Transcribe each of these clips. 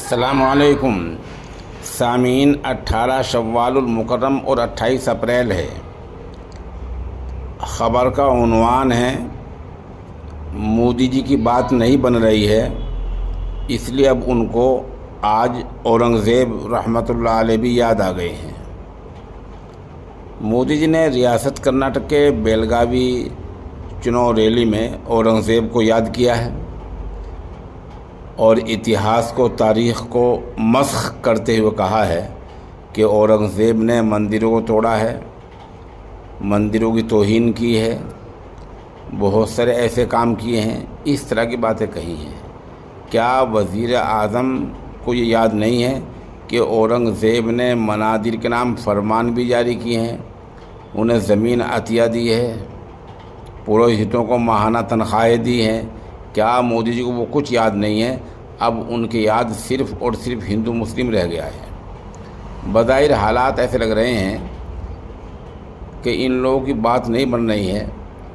السلام علیکم سامعین، 18 شوال المکرم اور 28 اپریل ہے۔ خبر کا عنوان ہے مودی جی کی بات نہیں بن رہی ہے، اس لیے اب ان کو آج اورنگزیب رحمۃ اللہ علیہ بھی یاد آ گئے ہیں۔ مودی جی نے ریاست کرناٹک کے بیلگاوی چناؤ ریلی میں اورنگزیب کو یاد کیا ہے اور اتہاس کو، تاریخ کو مسخ کرتے ہوئے کہا ہے کہ اورنگزیب نے مندروں کو توڑا ہے، مندروں کی توہین کی ہے، بہت سارے ایسے کام کیے ہیں، اس طرح کی باتیں کہی ہیں۔ کیا وزیر اعظم کو یہ یاد نہیں ہے کہ اورنگزیب نے منادر کے نام فرمان بھی جاری کیے ہیں، انہیں زمین عطیہ دی ہے، پروہتوں کو ماہانہ تنخواہیں دی ہیں؟ کیا مودی جی کو وہ کچھ یاد نہیں ہے؟ اب ان کی یاد صرف اور صرف ہندو مسلم رہ گیا ہے۔ بظاہر حالات ایسے لگ رہے ہیں کہ ان لوگوں کی بات نہیں بن رہی ہے،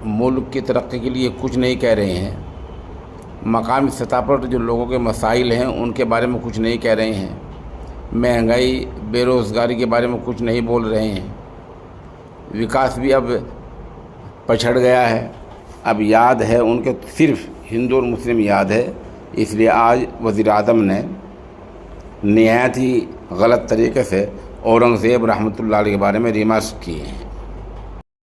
ملک کی ترقی کے لیے کچھ نہیں کہہ رہے ہیں، مقامی سطح پر جو لوگوں کے مسائل ہیں ان کے بارے میں کچھ نہیں کہہ رہے ہیں، مہنگائی، بے روزگاری کے بارے میں کچھ نہیں بول رہے ہیں، وکاس بھی اب پچھڑ گیا ہے۔ اب یاد ہے ان کے صرف ہندو اور مسلم یاد ہے، اس لیے آج وزیر اعظم نے نہایت ہی غلط طریقے سے اورنگزیب رحمۃ اللہ علیہ کے بارے میں ریمارکس کیے ہیں۔